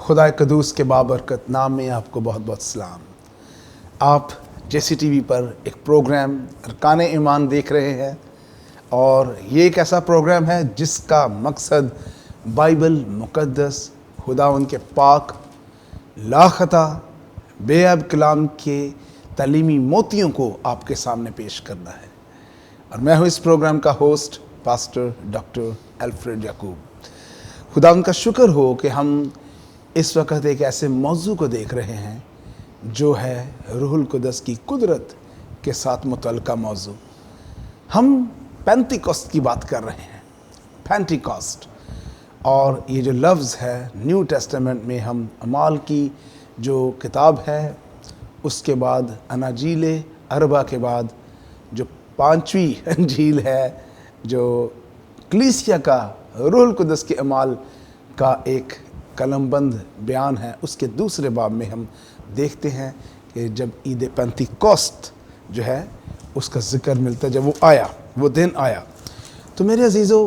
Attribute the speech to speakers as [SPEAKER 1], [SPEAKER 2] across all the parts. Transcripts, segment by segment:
[SPEAKER 1] خدا قدوس کے بابرکت نام میں آپ کو بہت بہت سلام۔ آپ جیسی ٹی وی پر ایک پروگرام ارکان ایمان دیکھ رہے ہیں، اور یہ ایک ایسا پروگرام ہے جس کا مقصد بائبل مقدس، خدا ان کے پاک لاخطا بے عیب کلام کے تعلیمی موتیوں کو آپ کے سامنے پیش کرنا ہے۔ اور میں ہوں اس پروگرام کا ہوسٹ پاسٹر ڈاکٹر الفریڈ یعقوب۔ خدا ان کا شکر ہو کہ ہم اس وقت ایک ایسے موضوع کو دیکھ رہے ہیں جو ہے روح القدس کی قدرت کے ساتھ متعلقہ موضوع۔ ہم پینتیکوسٹ کی بات کر رہے ہیں، پینتیکوسٹ، اور یہ جو لفظ ہے نیو ٹیسٹامنٹ میں ہم اعمال کی جو کتاب ہے اس کے بعد اناجیل اربع کے بعد جو پانچویں انجیل ہے جو کلیسیا کا روح القدس کے اعمال کا ایک قلم بند بیان ہے، اس کے دوسرے باب میں ہم دیکھتے ہیں کہ جب عید پینتیکوسٹ جو ہے اس کا ذکر ملتا ہے، جب وہ دن آیا، تو میرے عزیزو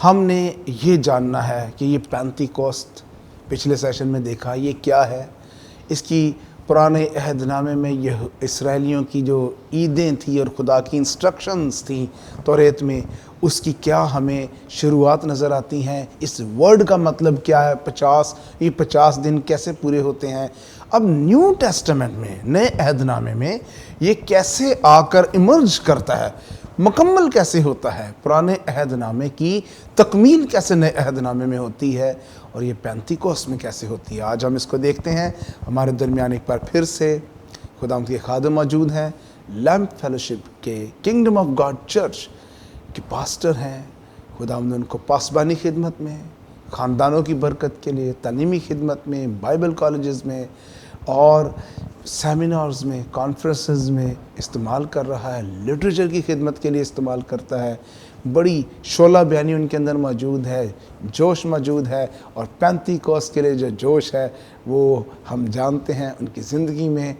[SPEAKER 1] ہم نے یہ جاننا ہے کہ یہ پینتیکوسٹ پچھلے سیشن میں دیکھا یہ کیا ہے۔ اس کی پرانے عہد نامے میں یہ اسرائیلیوں کی جو عیدیں تھیں اور خدا کی انسٹرکشنز تھیں توریت میں، اس کی کیا ہمیں شروعات نظر آتی ہیں، اس ورڈ کا مطلب کیا ہے 50، یہ 50 دن کیسے پورے ہوتے ہیں۔ اب نیو ٹیسٹامنٹ میں، نئے عہد نامے میں یہ کیسے آ کر ایمرج کرتا ہے، مکمل کیسے ہوتا ہے، پرانے عہد نامے کی تکمیل کیسے نئے عہد نامے میں ہوتی ہے، اور یہ پینتیکوسٹ میں کیسے ہوتی ہے۔ آج ہم اس کو دیکھتے ہیں۔ ہمارے درمیان ایک بار پھر سے خداوند کے خادم موجود ہیں، لیمپ فیلوشپ کے کنگڈم آف گاڈ چرچ کے پاسٹر ہیں۔ خداوند ان کو پاسبانی خدمت میں، خاندانوں کی برکت کے لیے، تعلیمی خدمت میں، بائبل کالجز میں اور سیمینارز میں، کانفرنسز میں استعمال کر رہا ہے، لٹریچر کی خدمت کے لیے استعمال کرتا ہے۔ بڑی شعلہ بیانی ان کے اندر موجود ہے، جوش موجود ہے، اور پینتیکوسٹ کے لیے جو جوش ہے وہ ہم جانتے ہیں ان کی زندگی میں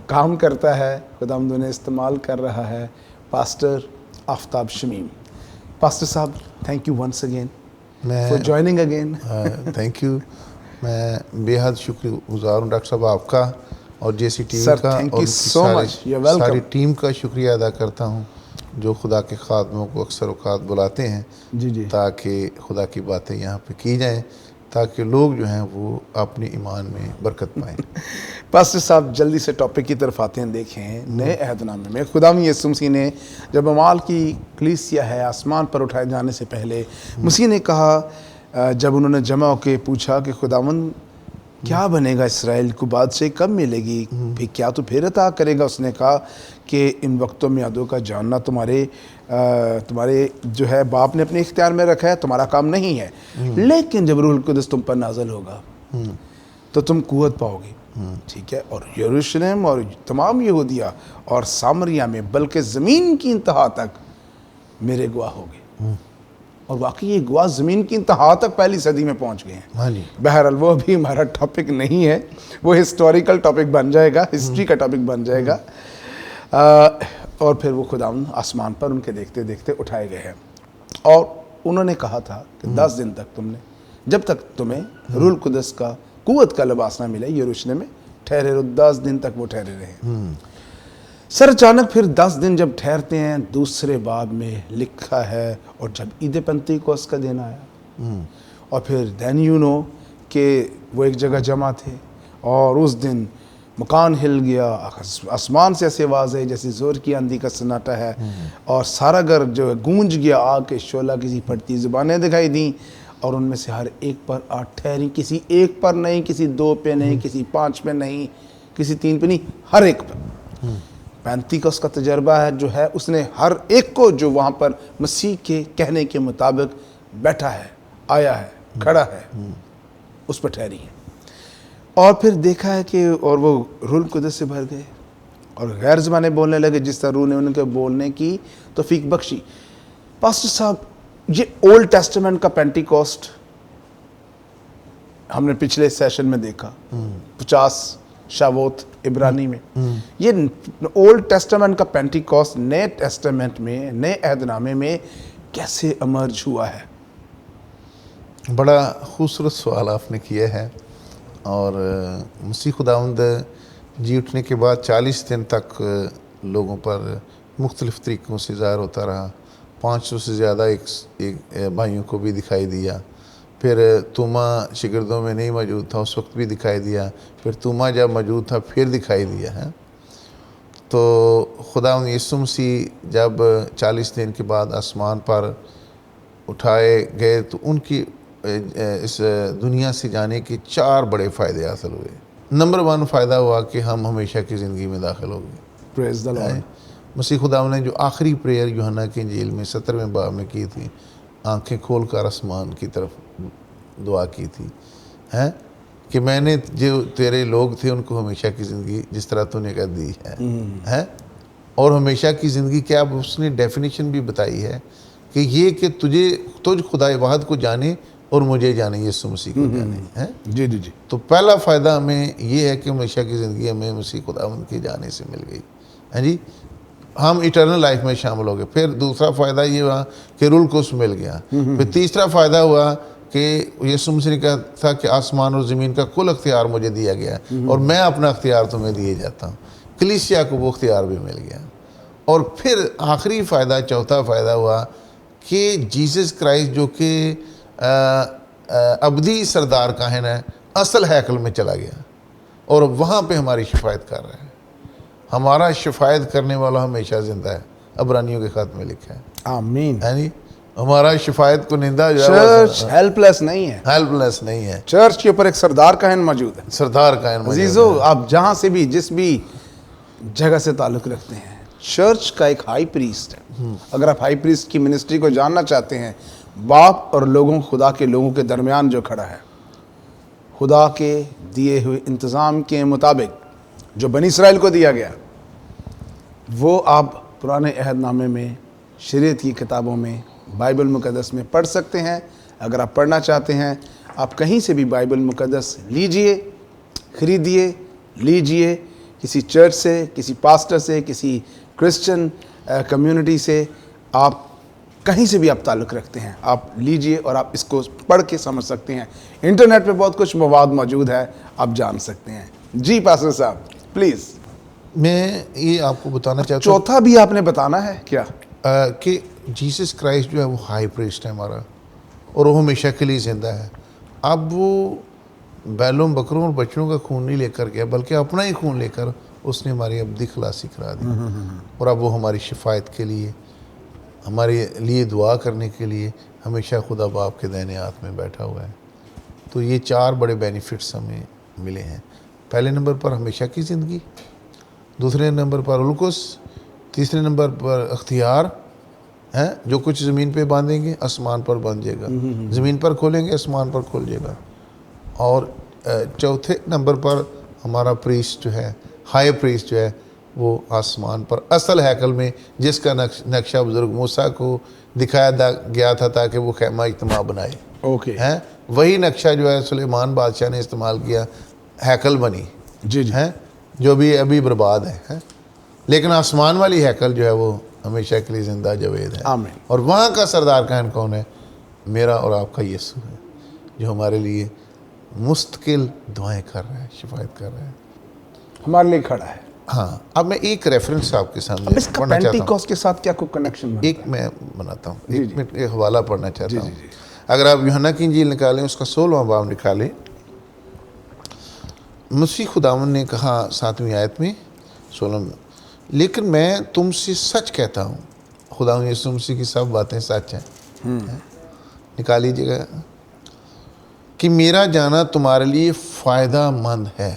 [SPEAKER 1] کام کرتا ہے۔ خداوند انہیں استعمال کر رہا ہے۔ پاسٹر آفتاب شمیم، پاسٹر صاحب thank you once again for joining again.
[SPEAKER 2] Thank you, میں بے حد شکر گزار ہوں ڈاکٹر صاحب آپ کا اور جے سی ٹی وی کا، اور ساری ٹیم کا شکریہ ادا کرتا ہوں جو خدا کے خادموں کو اکثر اوقات بلاتے ہیں تاکہ خدا کی باتیں یہاں پہ کی جائیں، تاکہ لوگ جو ہیں وہ اپنے ایمان میں برکت پائیں۔
[SPEAKER 1] پاسٹر صاحب جلدی سے ٹاپک کی طرف آتے ہیں۔ دیکھیں نئے عہد نامے میں خداوند یسوع مسیح نے جب اعمال کی کلیسیا ہے آسمان پر اٹھائے جانے سے پہلے، مسیح نے کہا جب انہوں نے جمع ہو کے پوچھا کہ خداوند کیا بنے گا اسرائیل کو، بادشاہی کب ملے گی، پھر کیا تو پھر عطا کرے گا، اس نے کہا کہ ان وقتوں میعادوں کا جاننا تمہارے جو ہے باپ نے اپنے اختیار میں رکھا ہے، تمہارا کام نہیں ہے، لیکن جب روح القدس تم پر نازل ہوگا تو تم قوت پاؤ گی، ٹھیک ہے، اور یروشلم اور تمام یہودیہ اور سامریہ میں بلکہ زمین کی انتہا تک میرے گواہ ہوگے۔ اور واقعی یہ گواہ زمین کی انتہا تک پہلی صدی میں پہنچ گئے ہیں۔ بہرحال وہ بھی ہمارا ٹاپک نہیں ہے، وہ ہسٹوریکل ٹاپک بن جائے گا، ہسٹری کا ٹاپک بن جائے گا۔ اور پھر وہ خداوند آسمان پر ان کے دیکھتے دیکھتے اٹھائے گئے ہیں، اور انہوں نے کہا تھا کہ 10 دن تک جب تک تمہیں روح القدس کا قوت کا لباس نہ ملے یروشلم میں ٹھہرے رہو۔ 10 دن تک وہ ٹھہرے رہے۔ سر اچانک پھر 10 دن جب ٹھہرتے ہیں، دوسرے باب میں لکھا ہے اور جب عید پینتیکوسٹ کا دن آیا، اور پھر دین یو نو کہ وہ ایک جگہ جمع تھے، اور اس دن مکان ہل گیا، آسمان سے ایسے آواز ہے جیسے زور کی آندھی کا سناٹا ہے، اور سارا گھر جو ہے گونج گیا، آگ کے شعلہ کسی پھٹتی زبانیں دکھائی دیں، اور ان میں سے ہر ایک پر آٹھ ٹھہری، کسی ایک پر نہیں، کسی 2 پہ نہیں، کسی 5 پہ نہیں، کسی 3 پہ نہیں، ہر ایک پہ۔ پینتیکوسٹ کا تجربہ ہے جو ہے اس نے ہر ایک کو جو وہاں پر مسیح کے کہنے کے مطابق بیٹھا ہے، آیا ہے، کھڑا ہے، اس پر ٹھہری ہے۔ اور پھر دیکھا ہے کہ اور وہ روح القدس سے بھر گئے اور غیر زبانیں بولنے لگے جس طرح روح نے ان کے بولنے کی توفیق بخشی۔ پاسٹر صاحب یہ اولڈ ٹیسٹمنٹ کا پینٹیکوسٹ ہم نے پچھلے سیشن میں دیکھا، 50 شاووت عبرانی میں، یہ اولڈ ٹیسٹمنٹ کا پینٹیکوسٹ نئے ٹیسٹمنٹ میں، نئے عہد نامے میں کیسے امرج ہوا ہے؟
[SPEAKER 2] بڑا خوبصورت سوال آپ نے کیا ہے، اور مسیح خداوند جی اٹھنے کے بعد 40 دن تک لوگوں پر مختلف طریقوں سے ظاہر ہوتا رہا. 500 سے زیادہ ایک بھائیوں کو بھی دکھائی دیا. پھر توما شاگردوں میں نہیں موجود تھا، اس وقت بھی دکھائی دیا. پھر توما جب موجود تھا پھر دکھائی دیا ہے. تو خداوند یسوع مسیح جب 40 دن کے بعد آسمان پر اٹھائے گئے تو ان کی اس دنیا سے جانے کے 4 بڑے فائدے حاصل ہوئے. نمبر 1 فائدہ ہوا کہ ہم ہمیشہ کی زندگی میں داخل ہو گئے.
[SPEAKER 1] پریز دی لارڈ.
[SPEAKER 2] مسیح خداوند نے جو آخری پریئر یوحنا کی انجیل میں 17ویں باب میں کی تھی، آنکھیں کھول کر آسمان کی طرف دعا کی تھی کہ میں نے جو تیرے لوگ تھے ان کو ہمیشہ کی زندگی جس طرح تو نے کہا دی ہے. اور ہمیشہ کی زندگی کیا اس نے ڈیفینیشن بھی بتائی ہے کہ یہ کہ تجھ خدا واحد کو جانے اور مجھے جانے، یسوع مسیح کو جانے.
[SPEAKER 1] جی جی جی.
[SPEAKER 2] تو پہلا فائدہ ہمیں یہ ہے کہ ہمیشہ کی زندگی ہمیں مسیح خداوند کے جانے سے مل گئی. جی ہم ایٹرنل لائف میں شامل ہو گئے. پھر دوسرا فائدہ یہ ہوا کہ روح القدس مل گیا. پھر تیسرا فائدہ ہوا کہ یسوع مسیح نے کہا تھا کہ آسمان اور زمین کا کل اختیار مجھے دیا گیا اور میں اپنا اختیار تمہیں دیے جاتا ہوں. کلیسیا کو وہ اختیار بھی مل گیا. اور پھر آخری فائدہ، چوتھا فائدہ ہوا کہ جیسس کرائسٹ جو کہ ابدی سردار کاہن ہے، اصل ہیکل میں چلا گیا اور وہاں پہ ہماری شفاعت کر رہا ہے. ہمارا شفاعت کرنے والا ہمیشہ زندہ ہے، عبرانیوں کے خط میں لکھا ہے.
[SPEAKER 1] آمین.
[SPEAKER 2] ہمارا شفاعت کنندہ جو ہے
[SPEAKER 1] چرچ ہیلپ لیس نہیں ہے.
[SPEAKER 2] ہیلپ لیس نہیں ہے.
[SPEAKER 1] چرچ کے اوپر ایک سردار کاہن موجود ہے.
[SPEAKER 2] سردار کاہن موجود ہے.
[SPEAKER 1] عزیزو، آپ جہاں سے بھی جس بھی جگہ سے تعلق رکھتے ہیں، چرچ کا ایک ہائی پریسٹ ہے. اگر آپ ہائی پریسٹ کی منسٹری کو جاننا چاہتے ہیں، باپ اور خدا کے لوگوں کے درمیان جو کھڑا ہے، خدا کے دیے ہوئے انتظام کے مطابق جو بنی اسرائیل کو دیا گیا، وہ آپ پرانے عہد نامے میں، شریعت کی کتابوں میں، بائبل مقدس میں پڑھ سکتے ہیں. اگر آپ پڑھنا چاہتے ہیں، آپ کہیں سے بھی بائبل مقدس لیجئے، خریدیے، لیجئے، کسی چرچ سے، کسی پاسٹر سے، کسی کرسچن کمیونٹی سے، آپ کہیں سے بھی آپ تعلق رکھتے ہیں، آپ لیجئے اور آپ اس کو پڑھ کے سمجھ سکتے ہیں. انٹرنیٹ پہ بہت کچھ مواد موجود ہے، آپ جان سکتے ہیں. جی پاسٹر صاحب پلیز.
[SPEAKER 2] میں یہ آپ کو بتانا چاہتا ہوں،
[SPEAKER 1] چوتھا بھی آپ نے بتانا ہے کیا؟
[SPEAKER 2] کہ جیسس کرائسٹ جو ہے وہ ہائی پریسٹ ہے ہمارا، اور وہ ہمیشہ کے لیے زندہ ہے. اب وہ بیلوں، بکروں اور بچڑوں کا خون نہیں لے کر گیا، بلکہ اپنا ہی خون لے کر اس نے ہماری ابدی خلاصی کرا دی. اور اب وہ ہماری شفاعت کے لیے، ہمارے لیے دعا کرنے کے لیے ہمیشہ خدا باپ کے دائنے ہاتھ میں بیٹھا ہوا ہے. تو یہ 4 بڑے بینیفٹس ہمیں ملے ہیں. پہلے نمبر پر ہمیشہ کی زندگی، دوسرے نمبر پر روح القدس، تیسرے نمبر پر اختیار ہے. جو کچھ زمین پہ باندھیں گے آسمان پر باندھ جائے گا، زمین پر کھولیں گے آسمان پر کھول جائے گا. اور چوتھے نمبر پر ہمارا پریسٹ جو ہے، ہائی پریسٹ جو ہے، وہ آسمان پر اصل ہیکل میں، جس کا نقشہ بزرگ موسیٰ کو دکھایا گیا تھا تاکہ وہ خیمہ اجتماع بنائے. وہی نقشہ جو ہے سلیمان بادشاہ نے استعمال کیا، ہیکل بنی جو بھی ابھی برباد ہے. لیکن آسمان والی ہیکل جو ہے وہ ہمیشہ کے لیے زندہ جاوید ہے. اور وہاں کا سردار کاہن کون ہے؟ میرا اور آپ کا یسوع ہے، جو ہمارے لیے مستقل دعائیں کر رہا ہے، شفاعت کر رہا ہے،
[SPEAKER 1] ہمارے لیے کھڑا ہے.
[SPEAKER 2] ہاں. اب میں ایک ریفرنس آپ کے سامنے پڑھنا چاہتا ہوں.
[SPEAKER 1] پینٹیکوسٹ کے ساتھ کیا کوئی کنیکشن؟
[SPEAKER 2] ایک میں بناتا ہوں، ایک حوالہ پڑھنا چاہتا ہوں. اگر آپ یوحنا کی انجیل نکالیں، اس کا 16واں باب نکالیں. مسیح خداوند نے کہا 7ویں آیت میں، 16 میں، لیکن میں تم سے سچ کہتا ہوں. خداوند یسوع مسیح کی سب باتیں سچ ہیں. نکال لیجیے گا کہ میرا جانا تمہارے لیے فائدہ مند ہے.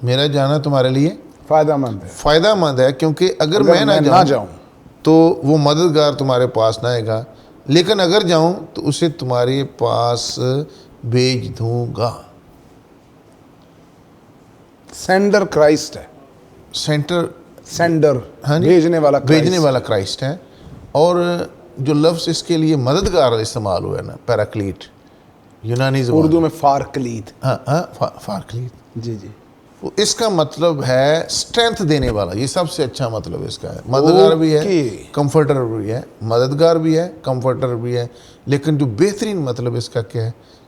[SPEAKER 2] میرا جانا تمہارے لیے فائدہ مند ہے، کیونکہ اگر میں نہ جاؤں تو وہ مددگار تمہارے پاس نہ آئے گا، لیکن اگر جاؤں تو اسے تمہارے پاس بھیج دوں گا.
[SPEAKER 1] سینڈر کرائسٹ ہے. سینڈر بھیجنے
[SPEAKER 2] والا کرائسٹ ہے. اور جو لفظ اس کے لیے مددگار استعمال ہوا ہے نا، پیراکلیٹ، یونانی زبان
[SPEAKER 1] اردو میں فارکلیت.
[SPEAKER 2] فارکلیت.
[SPEAKER 1] جی جی.
[SPEAKER 2] اس کا مطلب ہے اسٹرینتھ دینے والا. یہ سب سے اچھا مطلب اس کا ہے. مددگار بھی ہے، کمفرٹر بھی ہے. مددگار بھی ہے، کمفرٹر بھی ہے. لیکن جو بہترین مطلب اس کا کیا ہے؟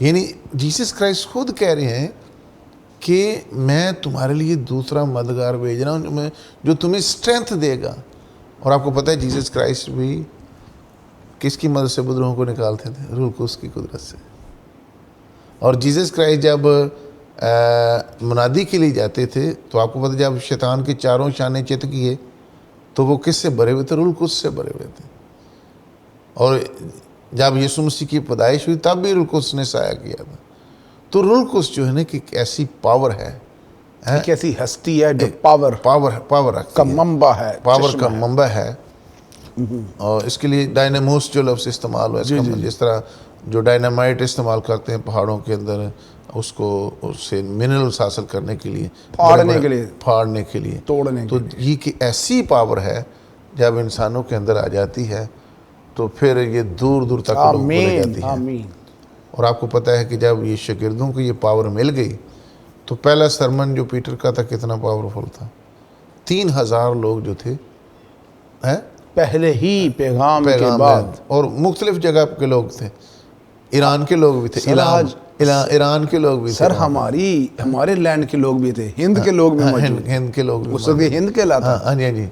[SPEAKER 2] یعنی جیسس کرائسٹ خود کہہ رہے ہیں کہ میں تمہارے لیے دوسرا مددگار بھیج رہا ہوں جو تمہیں اسٹرینتھ دے گا. اور آپ کو پتہ ہے جیسس کرائسٹ بھی کس کی مدد سے بدروہوں کو نکالتے تھے؟ روح القدس کی قدرت سے. اور جیسس کرائسٹ جب منادی کے لیے جاتے تھے تو آپ کو پتہ ہے جب شیطان کے چاروں شانے چت کیے تو وہ کس سے بھرے ہوئے تھے؟ روح القدس سے بھرے ہوئے تھے. اور جب یسوع مسیح کی پیدائش ہوئی تب بھی روح القدس نے سایہ کیا تھا. تو روح القدس جو ہے نا کہ ایک ایسی پاور ہے،
[SPEAKER 1] ایک ایسی ہستی ہے جو پاور
[SPEAKER 2] رکھتی
[SPEAKER 1] کا منبع ہے،
[SPEAKER 2] پاور کا منبع ہے. اور اس کے لیے ڈائناموس جو لفظ استعمال ہوا، جس طرح جو ڈائنامائٹ استعمال کرتے ہیں پہاڑوں کے اندر اس سے منرلز حاصل کرنے کے لیے، پھاڑنے کے لیے، توڑنے. تو یہ کہ ایسی پاور ہے جب انسانوں کے اندر آ جاتی ہے تو پھر یہ دور دور تک لوگوں کو لے جاتی ہے. اور آپ کو پتہ ہے کہ جب یہ شاگردوں کو یہ پاور مل گئی تو پہلا سرمن جو پیٹر کا تھا کتنا پاورفل تھا. 3000 لوگ جو تھے
[SPEAKER 1] پہلے ہی پیغام کے بعد،
[SPEAKER 2] اور مختلف جگہ کے لوگ تھے. ایران کے لوگ بھی تھے، ایران کے لوگ بھی تھے،
[SPEAKER 1] سر ہمارے لینڈ کے لوگ بھی تھے، ہند کے لوگ بھی موجود،
[SPEAKER 2] ہند کے لوگ بھی،
[SPEAKER 1] اس وقت ہند کہلاتا.
[SPEAKER 2] ہاں جی.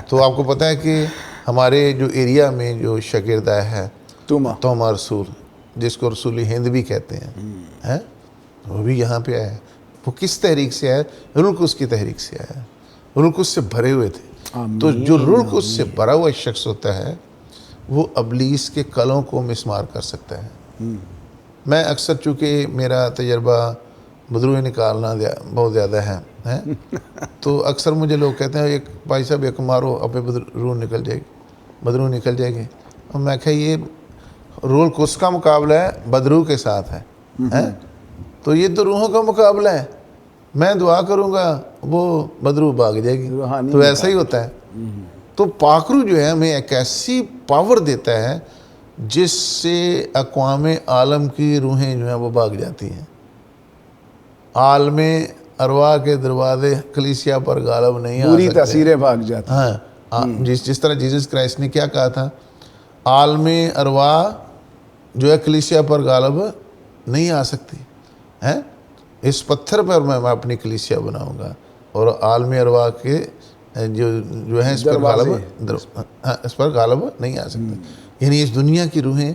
[SPEAKER 2] تو آپ کو پتہ ہے کہ ہمارے جو ایریا میں جو شاگرد ہے توما رسول، جس کو رسولی ہند بھی کہتے ہیں، وہ بھی یہاں پہ آیا ہے. وہ کس تحریک سے آیا؟ روح القدس کی تحریک سے آیا. روح القدس سے بھرے ہوئے تھے. تو جو روح القدس سے بھرا ہوا شخص ہوتا ہے وہ ابلیس کے کلوں کو مسمار کر سکتا ہے. میں اکثر چونکہ میرا تجربہ بدروہیں نکالنا بہت زیادہ ہے تو اکثر مجھے لوگ کہتے ہیں ایک بھائی صاحب ایک مارو اب روح نکل جائے گی، بدروح نکل جائے گی. اور میں کہا یہ روح القدس کا مقابلہ ہے بدروح کے ساتھ ہے. تو یہ تو روحوں کا مقابلہ ہے. میں دعا کروں گا وہ بدروح بھاگ جائے گی. تو ایسا ہی ہوتا ہے. تو پاک روح جو ہے ہمیں ایک ایسی پاور دیتا ہے جس سے اقوام عالم کی روحیں جو ہیں وہ بھاگ جاتی ہیں. عالم ارواح کے دروازے کلیسیا پر غالب نہیں آ سکتے،
[SPEAKER 1] پوری تاثیریں بھاگ جاتی ہیں.
[SPEAKER 2] ہاں جس طرح جیسس کرائسٹ نے کیا کہا تھا، عالم ارواح جو ہے کلیسیا پر غالب نہیں آ سکتی ہے. اس پتھر پر میں اپنی کلیسیا بناؤں گا اور عالم ارواح کے جو ہیں اس پر غالب نہیں آ سکتے. یعنی اس دنیا کی روحیں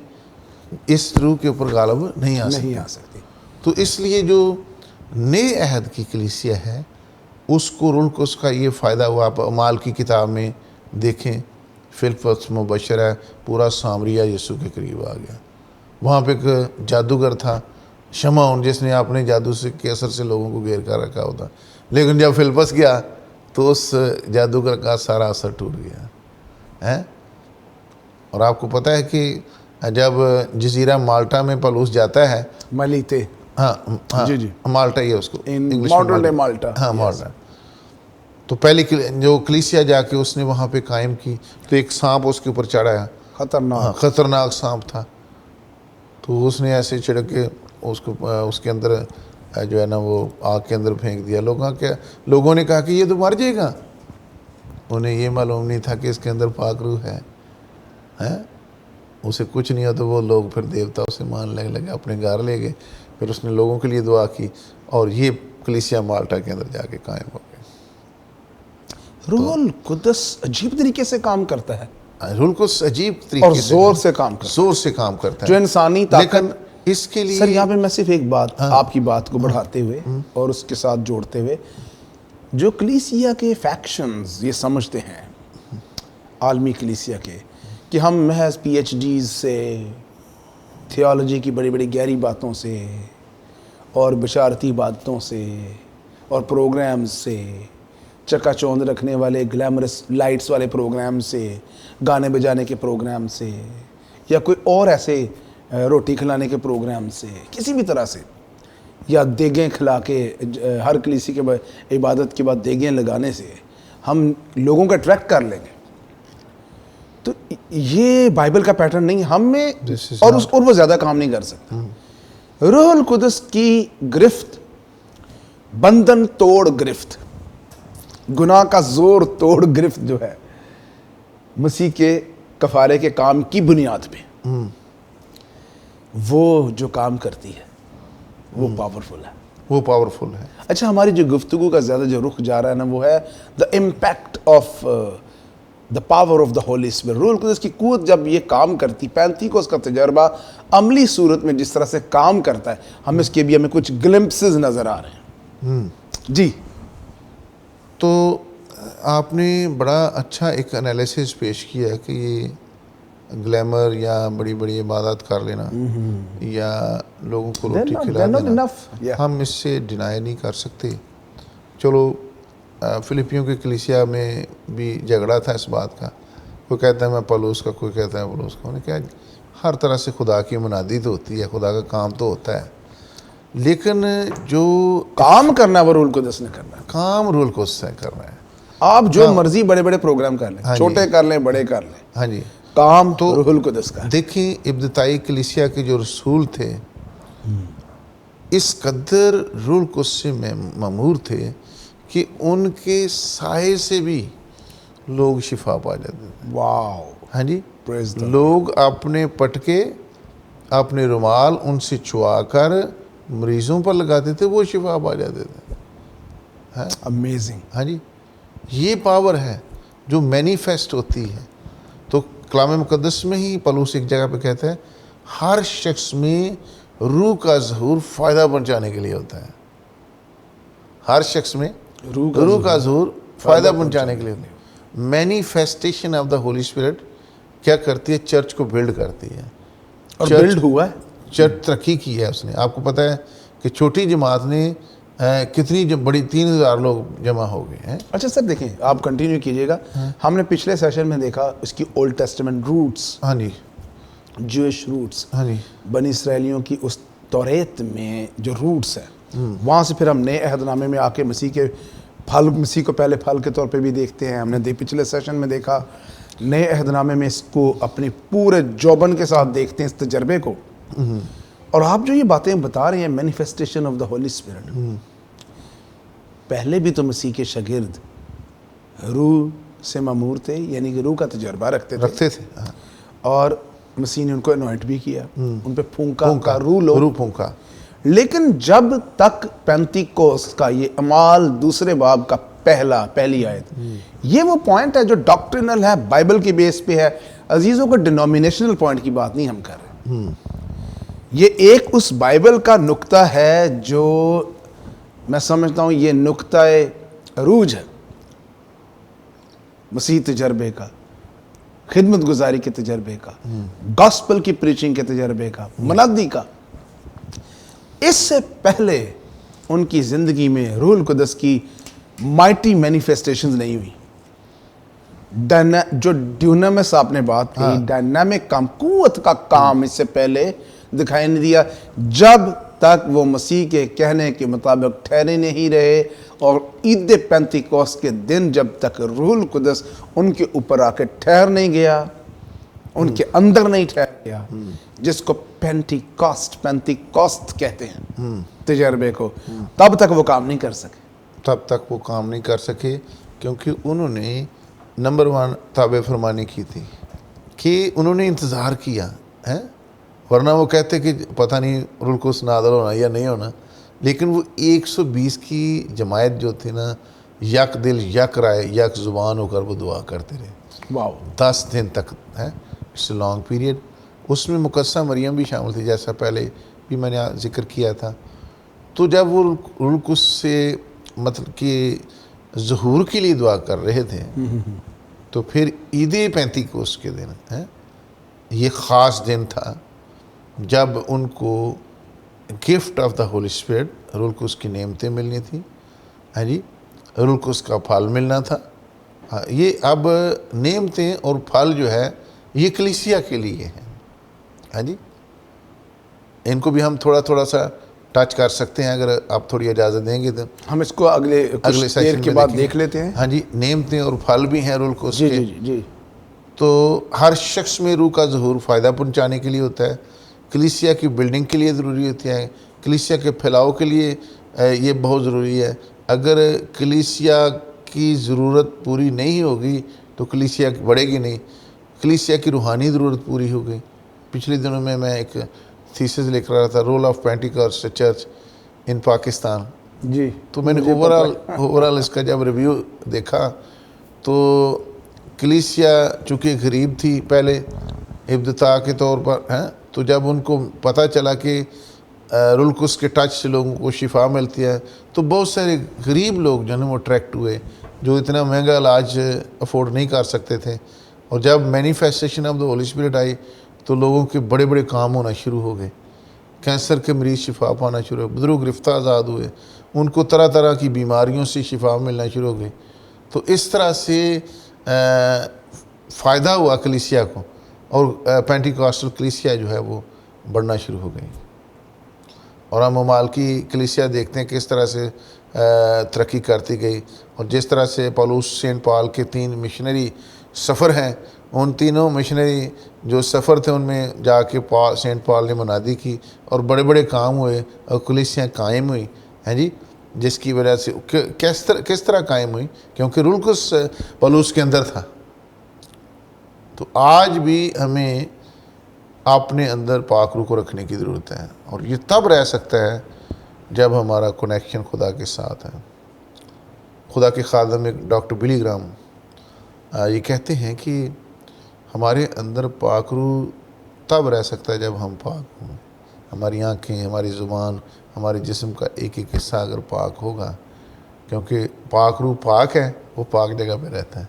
[SPEAKER 2] اس روح کے اوپر غالب نہیں آ سکتی. تو اس لیے جو نئے عہد کی کلیسیا ہے اس کو روح القدس کا یہ فائدہ ہوا. آپ اعمال کی کتاب میں دیکھیں، فلپس مبشر ہے، پورا سامریہ یسوع کے قریب آ گیا. وہاں پہ ایک جادوگر تھا شمعون، جس نے اپنے جادو کے اثر سے لوگوں کو گھیر کر رکھا ہوتا. لیکن جب فلپس گیا تو اس جادوگر کا سارا اثر ٹوٹ گیا. اور آپ کو پتہ ہے کہ جب جزیرہ مالٹا میں پولس جاتا ہے،
[SPEAKER 1] ملیتے،
[SPEAKER 2] ہاں مالٹا ہی ہے اس کو،
[SPEAKER 1] مالٹا.
[SPEAKER 2] ہاں مالٹا. تو پہلی جو کلیسیا جا کے اس نے وہاں پہ قائم کی تو ایک سانپ اس کے اوپر چڑھایا، خطرناک سانپ تھا. تو اس نے ایسے چھڑک کے اس کے اندر جو ہے نا وہ آگ کے اندر پھینک دیا. لوگوں نے کہا کہ یہ تو مر جائے گا. انہیں یہ معلوم نہیں تھا کہ اس کے اندر پاک روح ہے. اسے کچھ نہیں ہوا تو وہ لوگ پھر دیوتا اسے ماننے لگے، اپنے گھر لے گئے. پھر اس نے لوگوں کے لیے دعا کی اور یہ کلیسیا مالٹا کے اندر جا کے قائم ہو گئی.
[SPEAKER 1] روح القدس عجیب طریقے سے کام کرتا ہے.
[SPEAKER 2] روح القدس عجیب طریقے
[SPEAKER 1] اور زور سے کام کرتا ہے
[SPEAKER 2] جو انسانی طاقت. لیکن اس کے لیے
[SPEAKER 1] سر یہاں پہ میں صرف ایک بات آپ کی بات کو بڑھاتے ہوئے اور اس کے ساتھ جوڑتے ہوئے، جو کلیسیا کے فیکشنز یہ سمجھتے ہیں عالمی کلیسیا کے کہ ہم محض پی ایچ ڈیز سے، تھیالوجی کی بڑی بڑی گہری باتوں سے اور بشارتی باتوں سے اور پروگرامز سے، چکا چوند رکھنے والے گلیمرس لائٹس والے پروگرام سے، گانے بجانے کے پروگرام سے، یا کوئی اور ایسے روٹی کھلانے کے پروگرام سے، کسی بھی طرح سے، یا دیگیں کھلا کے ہر کلیسی کے عبادت کے بعد دیگیں لگانے سے ہم لوگوں کا اٹریکٹ کر لیں گے. تو یہ بائبل کا پیٹرن نہیں ہم میں، اور وہ زیادہ کام نہیں کر سکتا. روح القدس کی گرفت بندھن توڑ گرفت، گناہ کا زور توڑ گرفت جو ہے مسیح کے کفارے کے کام کی بنیاد پہ وہ جو کام کرتی ہے وہ پاورفل ہے.
[SPEAKER 2] وہ پاورفل ہے.
[SPEAKER 1] اچھا, ہماری جو گفتگو کا زیادہ جو رخ جا رہا ہے نا وہ ہے the impact of the power of the holy spirit. روح القدس کی قوت جب یہ کام کرتی, پینتیکوس کا تجربہ عملی صورت میں جس طرح سے کام کرتا ہے, ہم اس کے بھی ہمیں کچھ گلمپسز نظر آ رہے ہیں. جی,
[SPEAKER 2] تو آپ نے بڑا اچھا ایک انالیسس پیش کیا ہے کہ یہ گلیمر یا بڑی بڑی عبادت کر لینا یا لوگوں کو روٹی کھلا دینا, ہم اس سے ڈینائی نہیں کر سکتے. چلو فلپیوں کی کلیسیا میں بھی جھگڑا تھا اس بات کا, کوئی کہتا ہے میں پولس کا, کوئی کہتا ہے پولس کا. انہیں کیا ہر طرح سے خدا کی منادی تو ہوتی ہے, خدا کا کام تو ہوتا ہے, لیکن جو
[SPEAKER 1] کام کرنا ہے وہ روح القدس نے کرنا ہے.
[SPEAKER 2] کام روح القدس نے کرنا ہے.
[SPEAKER 1] آپ جو مرضی بڑے بڑے پروگرام کر لیں, چھوٹے کر لیں, بڑے کر لیں,
[SPEAKER 2] ہاں جی,
[SPEAKER 1] کام تو روح القدس کا.
[SPEAKER 2] دیکھیں ابتدائی کلیسیا کے جو رسول تھے اس قدر روح القدس سے مأمور تھے کہ ان کے سائے سے بھی لوگ شفا پا جاتے تھے.
[SPEAKER 1] واو,
[SPEAKER 2] ہاں جی, لوگ اپنے پٹکے اپنے رومال ان سے چوا کر مریضوں پر لگاتے تھے, وہ شفا پا جاتے تھے.
[SPEAKER 1] امیزنگ.
[SPEAKER 2] ہاں جی, یہ پاور ہے جو مینیفیسٹ ہوتی ہے. تو کلام مقدس میں ہی پولس ایک جگہ پہ کہتا ہے ہر شخص میں روح کا ظہور فائدہ پہنچانے کے لیے ہوتا ہے. ہر شخص میں روح کا ظہور فائدہ پہنچانے کے لیے. Manifestation of the holy spirit کیا کرتی ہے؟ چرچ کو بلڈ کرتی ہے.
[SPEAKER 1] اور بلڈ ہوا ہے,
[SPEAKER 2] چرچ ترقی کی ہے اس نے. آپ کو پتہ ہے کہ چھوٹی جماعت نے کتنی بڑی 3000 لوگ جمع ہو گئے ہیں.
[SPEAKER 1] اچھا سر, دیکھیں آپ کنٹینیو کیجئے گا. ہم نے پچھلے سیشن میں دیکھا اس کی اولڈ ٹیسٹمنٹ روٹس,
[SPEAKER 2] ہاں جی,
[SPEAKER 1] جوئش روٹس,
[SPEAKER 2] ہاں جی,
[SPEAKER 1] بنی اسرائیلیوں کی اس توریت میں جو روٹس ہیں, وہاں سے پھر ہم نئے عہد نامے میں آ کے مسیح کے پھل, مسیح کو پہلے پھل کے طور پہ بھی دیکھتے ہیں. ہم نے پچھلے سیشن میں دیکھا نئے عہد نامے میں اس کو اپنی پورے جوبن کے ساتھ دیکھتے ہیں اس تجربے کو. اور آپ جو یہ باتیں بتا رہے ہیں manifestation of the holy spirit, پہلے بھی تو مسیح کے شاگرد روح سے مأمور تھے, یعنی کہ روح کا تجربہ رکھتے تھے. اور مسیح نے ان کو انوائنٹ بھی کیا, ان پہ پھونکا روح
[SPEAKER 2] پھونکا.
[SPEAKER 1] لیکن جب تک پینتیکوست کا یہ اعمال دوسرے باب کا پہلی آیت, یہ وہ پوائنٹ ہے جو ڈاکٹرنل ہے, بائبل کی بیس پہ ہے. عزیزوں کو ڈینومینیشنل پوائنٹ کی بات نہیں ہم کر رہے, یہ ایک اس بائبل کا نقطہ ہے جو میں سمجھتا ہوں یہ نقطہ عروج ہے مسیح تجربے کا, خدمت گزاری کے تجربے کا, گاسپل کی پریچنگ کے تجربے کا, منادی کا. اس سے پہلے ان کی زندگی میں روح القدس کی مائٹی مینیفیسٹیشنز نہیں ہوئی. جو ڈیونامس آپ نے بات کی, ڈائنامک کام, قوت کا کام اس سے پہلے دکھائی نہیں دیا جب تک وہ مسیح کے کہنے کے مطابق ٹھہرے نہیں رہے. اور عید پینتیکوست کے دن جب تک روح القدس ان کے اوپر آ کے ٹھہر نہیں گیا, ان کے اندر نہیں ٹھہر گیا, جس کو پینتیکوست کہتے ہیں تجربے کو, تب تک وہ کام نہیں کر سکے.
[SPEAKER 2] تب تک وہ کام نہیں کر سکے کیونکہ انہوں نے نمبر 1 تابع فرمانی کی تھی کہ انہوں نے انتظار کیا ہے, ورنہ وہ کہتے کہ پتہ نہیں روح القدس نازل ہونا یا نہیں ہونا. لیکن وہ 120 کی جماعت جو تھی نا, یک دل یک رائے یک زبان ہو کر وہ دعا کرتے رہے.
[SPEAKER 1] واو,
[SPEAKER 2] 10 دن تک ہے, اٹس اے لانگ پیریڈ. اس میں مقدسہ مریم بھی شامل تھی جیسا پہلے بھی میں نے ذکر کیا تھا. تو جب وہ روح القدس سے مطلب کہ ظہور کے لیے دعا کر رہے تھے تو پھر عید پینتیکوست کے دن ہے, یہ خاص دن تھا جب ان کو gift of the holy spirit روح القدس کی نعمتیں ملنی تھی. ہاں جی, روح القدس کا پھل ملنا تھا. یہ اب نعمتیں اور پھل جو ہے یہ کلیسیا کے لیے ہیں. ہاں جی, ان کو بھی ہم تھوڑا سا ٹچ کر سکتے ہیں اگر آپ تھوڑی اجازت دیں گے تو.
[SPEAKER 1] ہم اس کو اگلے دیر کے بعد دیکھ لیتے ہیں.
[SPEAKER 2] ہاں جی, نعمتیں اور پھل بھی ہیں روح القدس کے.
[SPEAKER 1] جی.
[SPEAKER 2] تو ہر شخص میں روح کا ظہور فائدہ پہنچانے کے لیے ہوتا ہے, کلیسیا کی بلڈنگ کے لیے ضروری ہوتی ہے, کلیسیا کے پھیلاؤ کے لیے یہ بہت ضروری ہے. اگر کلیسیا کی ضرورت پوری نہیں ہوگی تو کلیسیا بڑھے گی نہیں. کلیسیا کی روحانی ضرورت پوری ہو گئی. پچھلے دنوں میں ایک تھیسس لکھ رہا تھا رول آف پینٹیکاسٹ چرچ ان پاکستان.
[SPEAKER 1] جی
[SPEAKER 2] تو میں نے اوورال اس کا جب ریویو دیکھا تو کلیسیا چونکہ غریب تھی پہلے ابتداء کے طور پر ہیں، تو جب ان کو پتہ چلا کہ روح القدس کے ٹچ سے لوگوں کو شفا ملتی ہے تو بہت سارے غریب لوگ جو ہیں وہ اٹریکٹ ہوئے جو اتنا مہنگا علاج افورڈ نہیں کر سکتے تھے. اور جب manifestation of the whole spirit آئی تو لوگوں کے بڑے بڑے کام ہونا شروع ہو گئے. کینسر کے مریض شفا پانا شروع ہوئے، بزرگ گرفتہ آزاد ہوئے، ان کو طرح طرح کی بیماریوں سے شفا ملنا شروع ہو گئی. تو اس طرح سے فائدہ ہوا کلیسیا کو اور پینٹیکاسٹل کلیسیا جو ہے وہ بڑھنا شروع ہو گئی. اور ہم ممالکی کلیسیا دیکھتے ہیں کس طرح سے ترقی کرتی گئی. اور جس طرح سے پالوس سینٹ پال کے 3 مشنری سفر ہیں، ان تینوں مشنری جو سفر تھے ان میں جا کے سینٹ پال نے منادی کی اور بڑے بڑے کام ہوئے اور کلیسیاں قائم ہوئی ہیں جی. جس کی وجہ سے کس طرح قائم ہوئی؟ کیونکہ روح القدس پالوس کے اندر تھا. تو آج بھی ہمیں اپنے اندر پاک روح کو رکھنے کی ضرورت ہے، اور یہ تب رہ سکتا ہے جب ہمارا کنیکشن خدا کے ساتھ ہے. خدا کے خادم ایک ڈاکٹر بلی گرام یہ کہتے ہیں کہ ہمارے اندر پاک روح تب رہ سکتا ہے جب ہم پاک ہوں. ہماری آنکھیں، ہماری زبان، ہمارے جسم کا ایک ایک حصہ اگر پاک ہوگا، کیونکہ پاک روح پاک ہے، وہ پاک جگہ پہ رہتا ہے.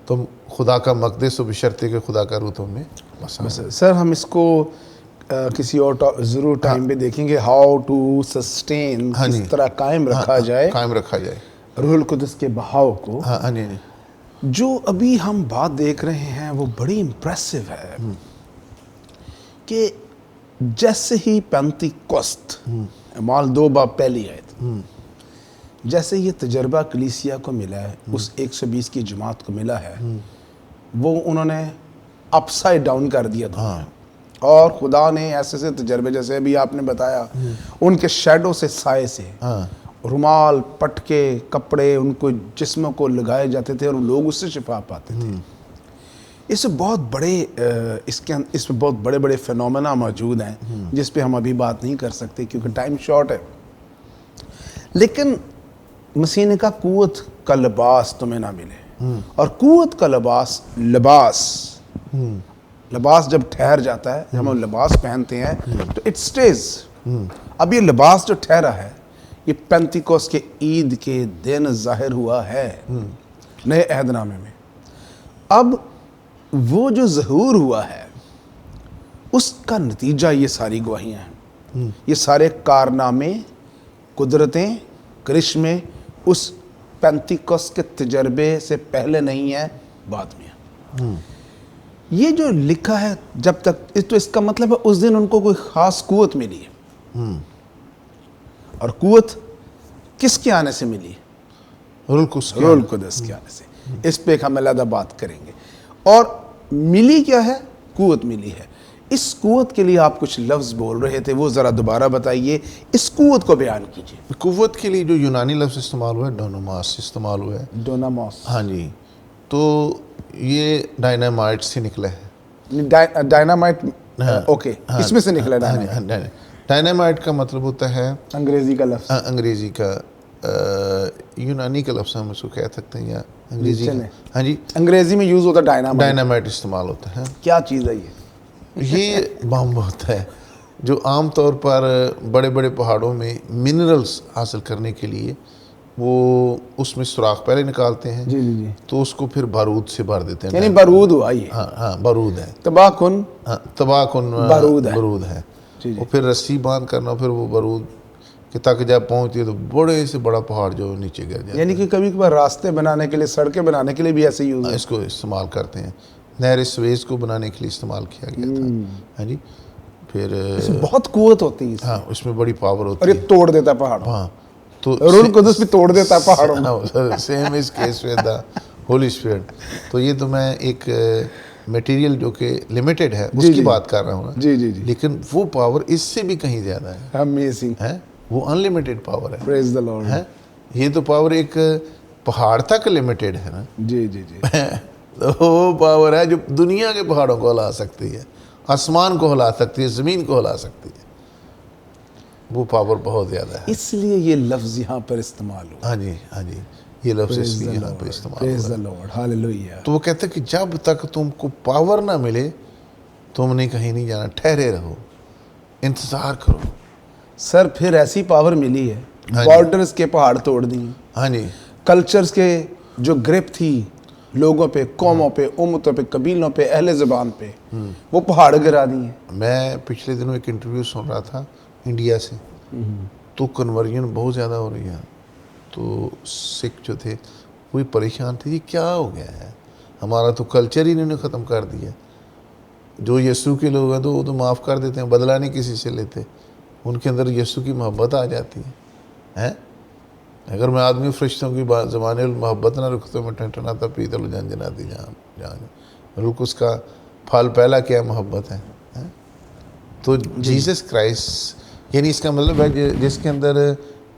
[SPEAKER 2] تم خدا کا مقدس و بشرطے کہ خدا کا روح تم میں بسا.
[SPEAKER 1] سر ہم اس کو کسی اور ضرور ٹائم پہ دیکھیں گے، ہاؤ ٹو سسٹین، کس طرح قائم رکھا جائے روح القدس کے بہاؤ کو. جو ابھی ہم بات دیکھ رہے ہیں وہ بڑی امپریسو ہے کہ جیسے ہی پینتیکوست اعمال 2 باب پہلی آیت، جیسے یہ تجربہ کلیسیا کو ملا ہے، اس 120 کی جماعت کو ملا ہے، وہ انہوں نے اپ سائڈ ڈاؤن کر دیا تھا. اور خدا نے ایسے تجربے، جیسے ابھی آپ نے بتایا، ان کے شیڈو سے، سائے سے، رومال، پٹکے، کپڑے ان کو جسموں کو لگائے جاتے تھے اور لوگ اس سے شفا پاتے تھے. اس میں بہت بڑے بڑے فینومینا موجود ہیں جس پہ ہم ابھی بات نہیں کر سکتے کیونکہ ٹائم شارٹ ہے. لیکن مسیح نے کہا قوت کا لباس تمہیں نہ ملے، اور قوت کا لباس جب ٹھہر جاتا ہے، جب ہم لباس پہنتے ہیں تو اٹ سٹیز. اب یہ لباس جو ٹھہرا ہے یہ پینتیکوس کے عید کے دن ظاہر ہوا ہے نئے عہد نامے میں. اب وہ جو ظہور ہوا ہے اس کا نتیجہ یہ ساری گواہیاں ہیں، یہ سارے کارنامے، قدرتیں، کرشمے اس پینتیکوس کے تجربے سے پہلے نہیں ہیں، بعد میں. یہ جو لکھا ہے جب تک، تو اس کا مطلب ہے اس دن ان کو کوئی خاص قوت ملی ہے. اور قوت کس کے آنے سے ملی؟ روح القدس کے آنے سے. اس پہ ایک ہم علیحدہ بات کریں گے. اور ملی کیا ہے؟ قوت ملی ہے. اس قوت کے لیے آپ کچھ لفظ بول رہے تھے، وہ ذرا دوبارہ بتائیے، اس قوت کو بیان کیجیے.
[SPEAKER 2] قوت کے لیے جو یونانی لفظ استعمال ہوا ہے ڈوناماس استعمال ہوا ہے.
[SPEAKER 1] ڈوناماس،
[SPEAKER 2] ہاں جی. تو یہ ڈائنامائٹ سے نکلا ہے.
[SPEAKER 1] ڈائنامائٹ، اوکے، اس میں سے نکلا ہے.
[SPEAKER 2] ڈائنامائٹ کا مطلب ہوتا ہے
[SPEAKER 1] انگریزی کا لفظ،
[SPEAKER 2] انگریزی کا، یونانی کا لفظ ہم اس کو کہہ سکتے ہیں، یا انگریزی کا. ہاں جی،
[SPEAKER 1] انگریزی میں یوز ہوتا ہے
[SPEAKER 2] ڈائنامائٹ استعمال ہوتا ہے.
[SPEAKER 1] کیا چیز ہے
[SPEAKER 2] یہ بم ہوتا ہے جو عام طور پر بڑے بڑے پہاڑوں میں منرلز حاصل کرنے کے لیے وہ اس میں سوراخ پہلے نکالتے ہیں.
[SPEAKER 1] جی.
[SPEAKER 2] تو اس کو پھر بارود سے بھر دیتے ہیں.
[SPEAKER 1] یعنی بارود ہوا یہ.
[SPEAKER 2] ہاں بارود ہے.
[SPEAKER 1] تباہ کن
[SPEAKER 2] بارود ہے. اور پھر رسی باندھ کرنا، پھر وہ بارود کہ تک جب پہنچتی ہے تو بڑے سے بڑا پہاڑ جو نیچے گر جاتا ہے.
[SPEAKER 1] یعنی کہ کبھی کبھار راستے بنانے کے لیے، سڑکیں بنانے کے لیے بھی ایسے یوز
[SPEAKER 2] اس کو استعمال کرتے ہیں. نہر سویز کو بنانے کے لیے استعمال کیا گیا تھا. ہاں جی. پھر
[SPEAKER 1] اس میں بہت قوت ہوتی ہے.
[SPEAKER 2] ہاں، اس میں بڑی پاور ہوتی
[SPEAKER 1] ہے، اور یہ توڑ دیتا ہے پہاڑ.
[SPEAKER 2] ہاں، تو
[SPEAKER 1] روح القدس بھی توڑ دیتا ہے پہاڑوں.
[SPEAKER 2] Same is case with the holy spirit. تو یہ تو میں ایک میٹیریل جو کہ لمیٹڈ ہے اس کی بات کر رہا ہوں.
[SPEAKER 1] جی.
[SPEAKER 2] لیکن وہ پاور اس سے بھی کہیں زیادہ ہے.
[SPEAKER 1] امیزنگ
[SPEAKER 2] ہے، وہ ان لمیٹڈ پاور ہے.
[SPEAKER 1] پریز دی لارڈ.
[SPEAKER 2] یہ تو پاور ایک پہاڑ تک لمیٹڈ ہے نا.
[SPEAKER 1] جی.
[SPEAKER 2] وہ پاور ہے جو دنیا کے پہاڑوں کو ہلا سکتی ہے, آسمان کو ہلا سکتی ہے, زمین کو ہلا سکتی ہے. وہ پاور بہت زیادہ ہے.
[SPEAKER 1] اس لیے یہ لفظ یہاں پر استعمال ہوا.
[SPEAKER 2] ہاں جی, ہاں جی, یہ لفظ اس لیے یہاں پہ استعمال
[SPEAKER 1] Praise
[SPEAKER 2] ہوا.
[SPEAKER 1] the Lord. Hallelujah.
[SPEAKER 2] تو وہ کہتے ہیں کہ جب تک تم کو پاور نہ ملے تم نے کہیں نہیں جانا, ٹھہرے رہو, انتظار کرو.
[SPEAKER 1] سر پھر ایسی پاور ملی ہے, بارڈرز کے پہاڑ توڑ دیے,
[SPEAKER 2] ہاں جی,
[SPEAKER 1] کلچرز کے جو گرپ تھی لوگوں پہ, قوموں پہ, امتوں پہ, قبیلوں پہ, اہل زبان پہ, وہ پہاڑ گرا دیے.
[SPEAKER 2] میں پچھلے دنوں ایک انٹرویو سن رہا تھا انڈیا سے, تو کنورژن بہت زیادہ ہو رہی ہے. تو سکھ جو تھے وہی پریشان تھے, یہ کیا ہو گیا ہے, ہمارا تو کلچر ہی انہوں نے ختم کر دیا. جو یسوع کے لوگ ہیں تو وہ تو معاف کر دیتے ہیں, بدلہ نہیں کسی سے لیتے, ان کے اندر یسوع کی محبت آ جاتی ہے. اگر میں آدمی فرشتوں کی زمانے محبت نہ رکھتا میں ٹھنٹناتا پیتا لو جان جناتی جان رک, اس کا پھل پہلا کیا محبت ہے. تو جیسس کرائسٹ یعنی اس کا مطلب ہے جس کے اندر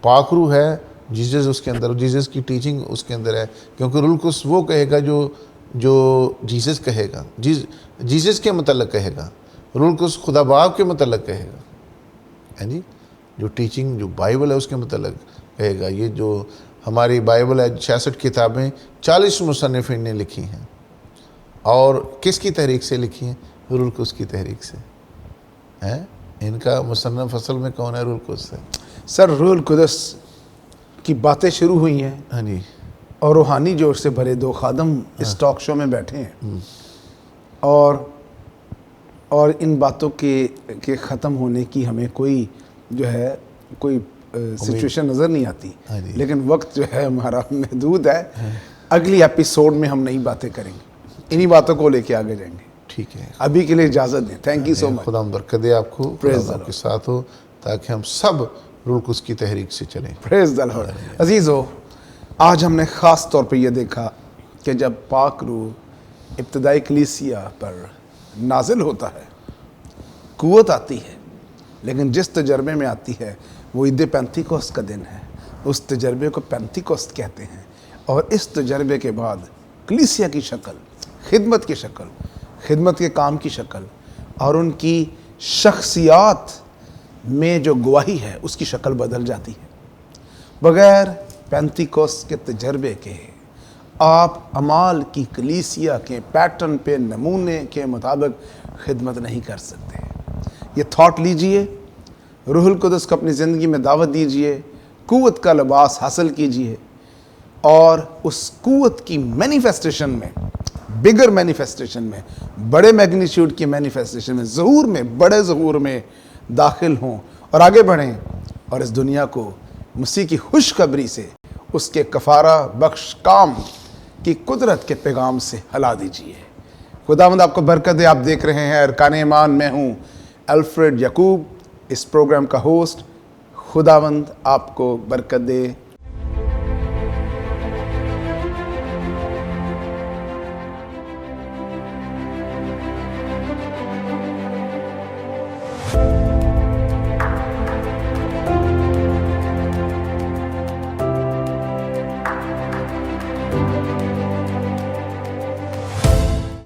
[SPEAKER 2] پاک روح ہے, جیسس اس کے اندر, جیسس کی ٹیچنگ اس کے اندر ہے. کیونکہ روح القدس وہ کہے گا جو جیسس کہے گا, جیسس کے متعلق کہے گا. روح القدس خدا باپ کے متعلق کہے گا, یعنی جو ٹیچنگ جو بائبل ہے اس کے متعلق کہے گا. یہ جو ہماری بائبل ہے 66 کتابیں 40 مصنفین نے لکھی ہیں, اور کس کی تحریک سے لکھی ہیں؟ روح القدس کی تحریک سے. ان کا مصنف اصل میں کون ہے؟ روح القدس ہے.
[SPEAKER 1] سر روح القدس کی باتیں شروع ہوئی ہیں,
[SPEAKER 2] ہاں جی,
[SPEAKER 1] اور روحانی جوش سے بھرے دو خادم اس ٹاک شو میں بیٹھے ہیں, اور ان باتوں کے ختم ہونے کی ہمیں کوئی جو ہے کوئی سچویشن نظر نہیں آتی. لیکن وقت جو ہے ہمارا محدود ہے. اگلی ایپیسوڈ میں ہم نئی باتیں کریں گے, انہی باتوں کو لے کے آگے جائیں گے.
[SPEAKER 2] ٹھیک ہے,
[SPEAKER 1] ابھی کے لیے اجازت دیں. تھینک یو سو مچ.
[SPEAKER 2] خدا برکت دے آپ کو, خدا آپ کے ساتھ ہو, تاکہ ہم سب روح القدس کی تحریک سے چلیں.
[SPEAKER 1] پریز دی لارڈ. عزیزو, آج ہم نے خاص طور پہ یہ دیکھا کہ جب پاک روح ابتدائی کلیسیا پر نازل ہوتا ہے, قوت آتی ہے, لیکن جس تجربے میں آتی ہے وہ عید پینتیکوست کا دن ہے. اس تجربے کو پینتیکوست کہتے ہیں. اور اس تجربے کے بعد کلیسیا کی شکل, خدمت کی شکل, خدمت کے کام کی شکل, اور ان کی شخصیات میں جو گواہی ہے اس کی شکل بدل جاتی ہے. بغیر پینتیکوست کے تجربے کے آپ اعمال کی کلیسیا کے پیٹرن پہ, نمونے کے مطابق خدمت نہیں کر سکتے. یہ تھاٹ لیجئے, روح القدس کو اپنی زندگی میں دعوت دیجئے, قوت کا لباس حاصل کیجئے, اور اس قوت کی مینیفیسٹیشن میں, بگر مینیفیسٹیشن میں, بڑے میگنیچیوڈ کی مینیفیسٹیشن میں, ظہور میں, بڑے ظہور میں داخل ہوں اور آگے بڑھیں, اور اس دنیا کو مسیح کی خوشخبری سے, اس کے کفارہ بخش کام کی قدرت کے پیغام سے ہلا دیجئے. خداوند آپ کو برکت دے. آپ دیکھ رہے ہیں ارکان ایمان, میں ہوں الفریڈ یعقوب, اس پروگرام کا ہوسٹ. خداوند آپ کو برکت دے.